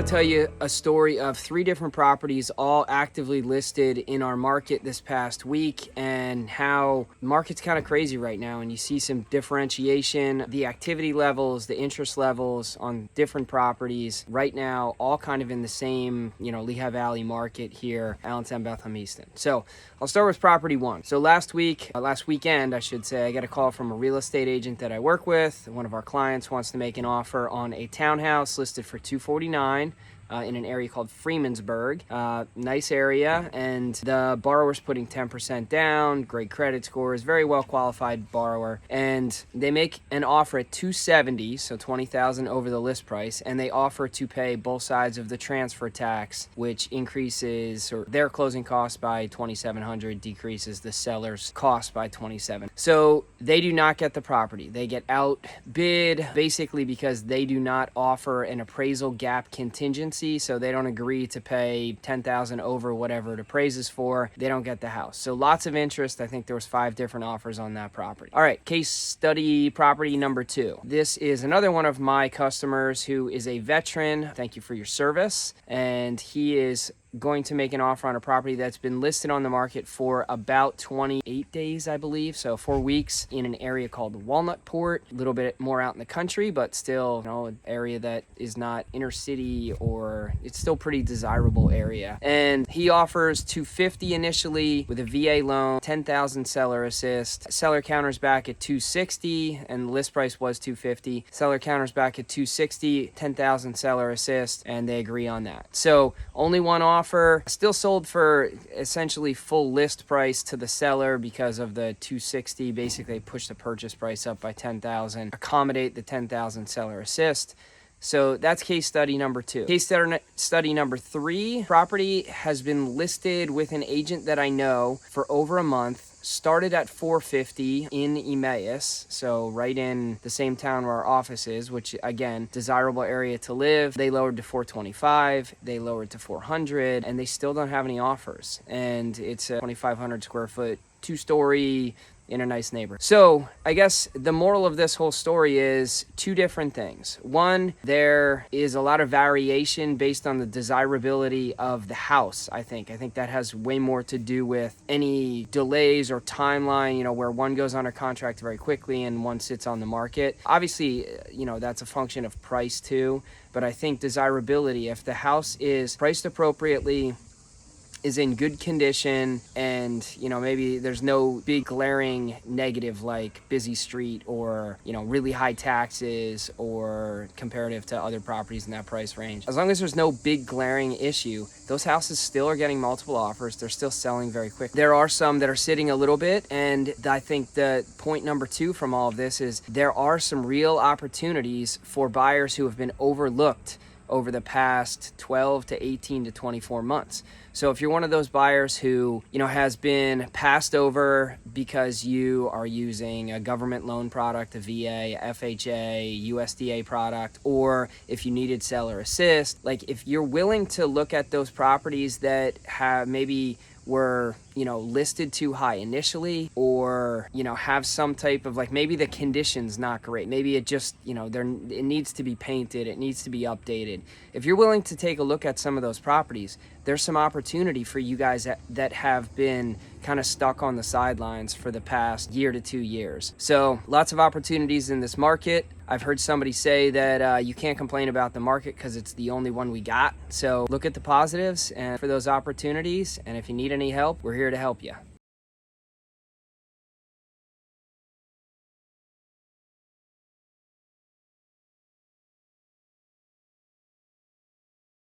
want to tell you a story of 3 different properties all actively listed in our market this past week, and how the market's kind of crazy right now, and you see some differentiation, the activity levels, the interest levels on different properties right now, all kind of in the same, Lehigh Valley market here, Allentown, Bethlehem, Easton. So I'll start with property 1. So last weekend, I should say, I got a call from a real estate agent that I work with. One of our clients wants to make an offer on a townhouse listed for $249 in an area called Freemansburg. Nice area, and the borrower's putting 10% down, great credit scores, very well qualified borrower, and they make an offer at $270, so $20,000 over the list price, and they offer to pay both sides of the transfer tax, which increases their closing cost by $2,700, decreases the seller's cost by $27. So they do not get the property. They get outbid basically because they do not offer an appraisal gap contingency. So they don't agree to pay $10,000 over whatever it appraises for. They don't get the house. So lots of interest. I think there was 5 different offers on that property. All right, case study property number 2. This is another one of my customers who is a veteran. Thank you for your service. And he is going to make an offer on a property that's been listed on the market for about 28 days, I believe. So 4 weeks, in an area called Walnutport, a little bit more out in the country, but still, an area that is not inner city, or it's still pretty desirable area. And he offers $250 initially with a VA loan, $10,000 seller assist. Seller counters back at $260, and the list price was $250. Seller counters back at $260, $10,000 seller assist, and they agree on that. So only one offer. Still sold for essentially full list price to the seller because of the $260. Basically, push the purchase price up by $10,000, accommodate the $10,000 seller assist. So that's case study number 2. Case study number 3, property has been listed with an agent that I know for over a month. Started at $450 in Emmaus, so right in the same town where our office is, which again, desirable area to live. They lowered to $425, they lowered to $400, and they still don't have any offers. And it's a 2,500 square foot, 2-story, in a nice neighborhood. So I guess the moral of this whole story is 2 different things. One, there is a lot of variation based on the desirability of the house, I think. I think that has way more to do with any delays or timeline, where one goes under contract very quickly and one sits on the market. Obviously, that's a function of price too, but I think desirability, if the house is priced appropriately, is in good condition, and maybe there's no big glaring negative like busy street or really high taxes or comparative to other properties in that price range. As long as there's no big glaring issue, those houses still are getting multiple offers. They're still selling very quickly. There are some that are sitting a little bit, and I think the point number 2 from all of this is there are some real opportunities for buyers who have been overlooked over the past 12 to 18 to 24 months. So if you're one of those buyers who, has been passed over because you are using a government loan product, a VA, FHA, USDA product, or if you needed seller assist, like if you're willing to look at those properties that have maybe were listed too high initially, or have some type of maybe the condition's not great, maybe it just it needs to be painted, it needs to be updated. If you're willing to take a look at some of those properties, there's some opportunity for you guys that have been kind of stuck on the sidelines for the past year to 2 years. So lots of opportunities in this market. I've heard somebody say that you can't complain about the market because it's the only one we got. So look at the positives and for those opportunities, and if you need any help, we're here to help you.